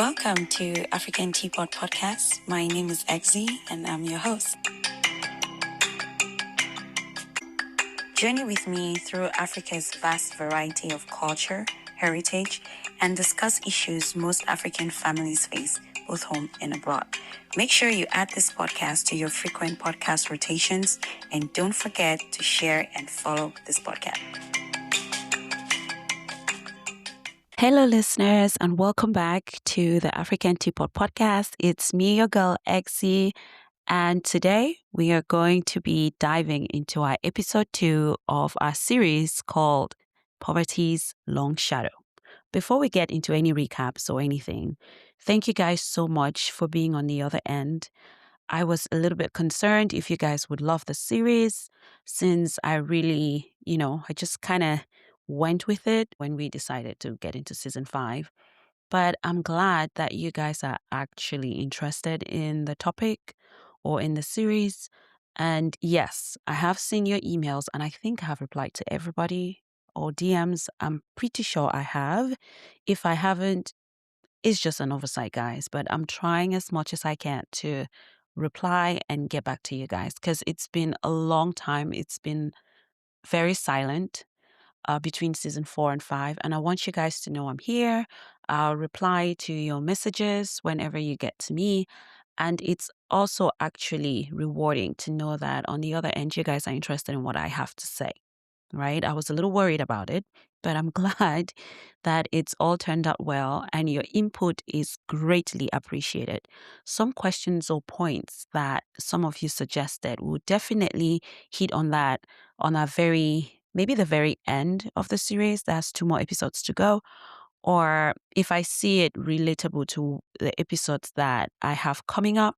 Welcome to African Teapot Podcast. My name is Exie and I'm your host. Journey with me through Africa's vast variety of culture, heritage, and discuss issues most African families face, both home and abroad. Make sure you add this podcast to your frequent podcast rotations and don't forget to share and follow this podcast. Hello, listeners, and welcome back to the African Teapot Podcast. It's me, your girl, Exie, and today we are going to be diving into our episode 2 of our series called Poverty's Long Shadow. Before we get into any recaps or anything, thank you guys so much for being on the other end. I was a little bit concerned if you guys would love the series since I really, I just kind of went with it when we decided to get into season 5. But I'm glad that you guys are actually interested in the topic or in the series. And yes, I have seen your emails and I think I have replied to everybody or DMs. I'm pretty sure I have. If I haven't, it's just an oversight, guys. But I'm trying as much as I can to reply and get back to you guys because it's been a long time. It's been very silent between season 4 and 5. And I want you guys to know I'm here. I'll reply to your messages whenever you get to me. And it's also actually rewarding to know that on the other end, you guys are interested in what I have to say, right? I was a little worried about it, but I'm glad that it's all turned out well and your input is greatly appreciated. Some questions or points that some of you suggested will definitely hit on that on maybe the very end of the series. There's 2 more episodes to go. Or if I see it relatable to the episodes that I have coming up,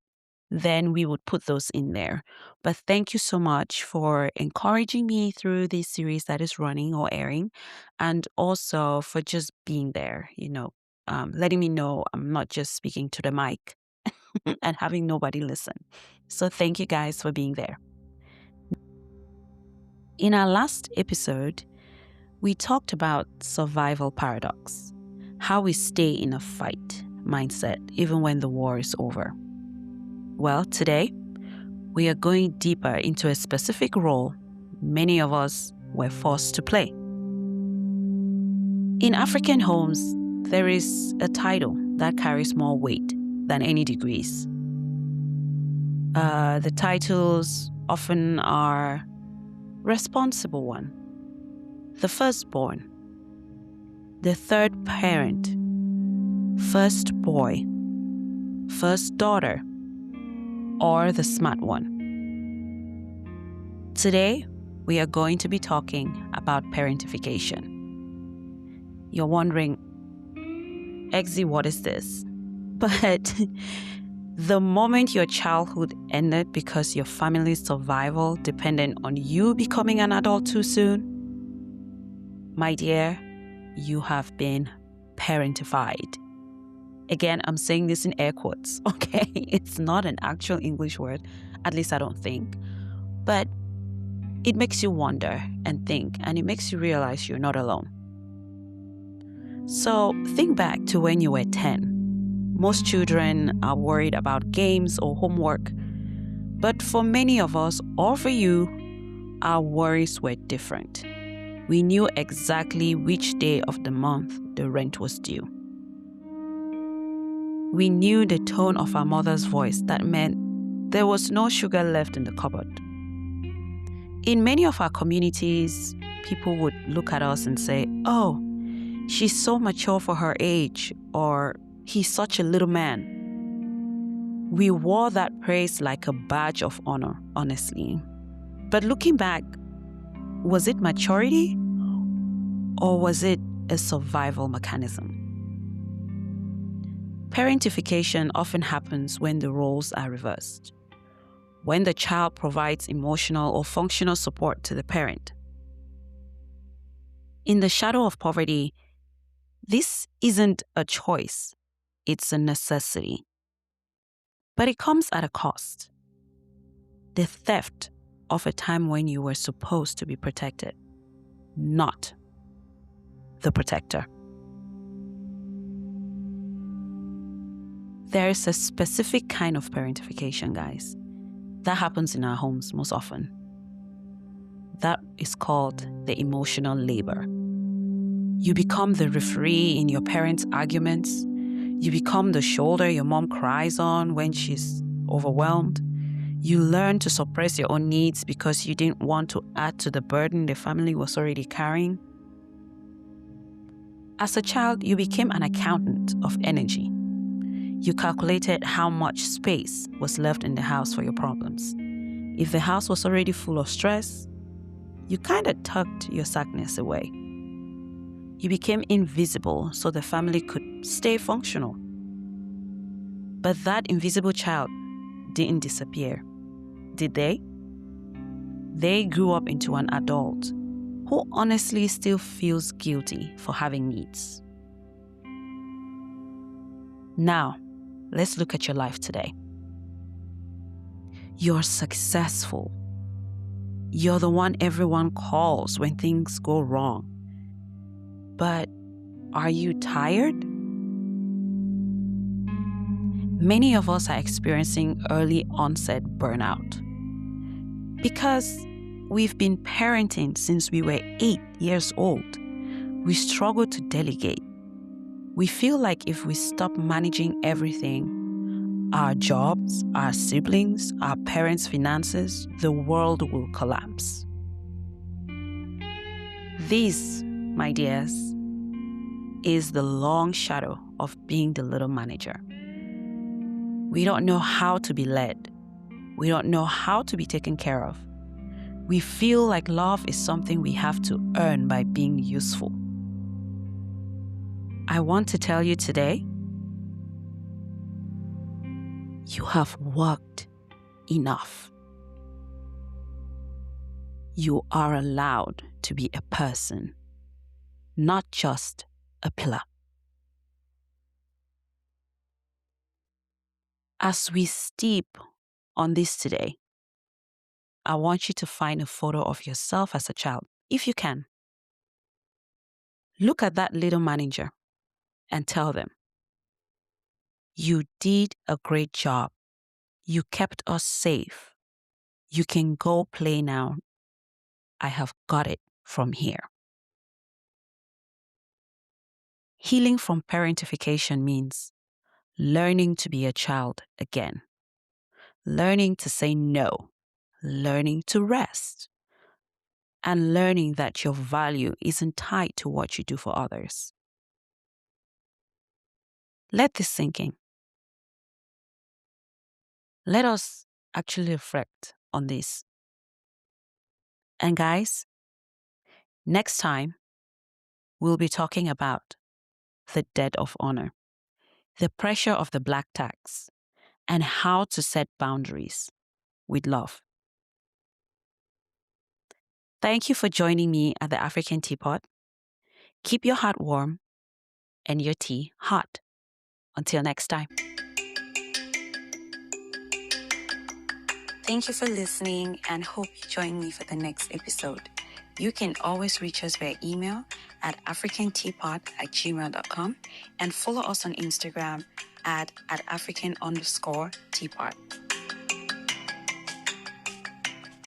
then we would put those in there. But thank you so much for encouraging me through this series that is running or airing, and also for just being there, letting me know I'm not just speaking to the mic and having nobody listen. So thank you guys for being there. In our last episode, we talked about survival paradox, how we stay in a fight mindset even when the war is over. Well, today, we are going deeper into a specific role many of us were forced to play. In African homes, there is a title that carries more weight than any degrees. The titles often are responsible one, the firstborn, the third parent, first boy, first daughter, or the smart one. Today, we are going to be talking about parentification. You're wondering, Exie, what is this? But the moment your childhood ended because your family's survival depended on you becoming an adult too soon, my dear, you have been parentified. Again, I'm saying this in air quotes, okay? It's not an actual English word, at least I don't think. But it makes you wonder and think, and it makes you realize you're not alone. So think back to when you were 10. Most children are worried about games or homework. But for many of us, or for you, our worries were different. We knew exactly which day of the month the rent was due. We knew the tone of our mother's voice that meant there was no sugar left in the cupboard. In many of our communities, people would look at us and say, "Oh, she's so mature for her age," or "He's such a little man." We wore that praise like a badge of honor, honestly. But looking back, was it maturity or was it a survival mechanism? Parentification often happens when the roles are reversed, when the child provides emotional or functional support to the parent. In the shadow of poverty, this isn't a choice, it's a necessity. But it comes at a cost. The theft of a time when you were supposed to be protected, not the protector. There is a specific kind of parentification, guys, that happens in our homes most often. That is called the emotional labor. You become the referee in your parents' arguments. You become the shoulder your mom cries on when she's overwhelmed. You learn to suppress your own needs because you didn't want to add to the burden the family was already carrying. As a child, you became an accountant of energy. You calculated how much space was left in the house for your problems. If the house was already full of stress, you kind of tucked your sadness away. You became invisible so the family could stay functional. But that invisible child didn't disappear, did they? They grew up into an adult who honestly still feels guilty for having needs. Now, let's look at your life today. You're successful. You're the one everyone calls when things go wrong. But are you tired? Many of us are experiencing early onset burnout because we've been parenting since we were 8 years old. We struggle to delegate. We feel like if we stop managing everything, our jobs, our siblings, our parents' finances, the world will collapse. This, my dears, is the long shadow of being the little manager. We don't know how to be led. We don't know how to be taken care of. We feel like love is something we have to earn by being useful. I want to tell you today, you have worked enough. You are allowed to be a person, not just a pillar. As we steep on this today, I want you to find a photo of yourself as a child, if you can. Look at that little manager and tell them, you did a great job. You kept us safe. You can go play now. I have got it from here. Healing from parentification means learning to be a child again, learning to say no, learning to rest, and learning that your value isn't tied to what you do for others. Let this sink in. Let us actually reflect on this. And guys, next time, we'll be talking about the debt of honor, the pressure of the black tax, and how to set boundaries with love. Thank you for joining me at the African Teapot. Keep your heart warm and your tea hot. Until next time. Thank you for listening and hope you join me for the next episode. You can always reach us via email at africanteapot@gmail.com and follow us on Instagram at African_teapot.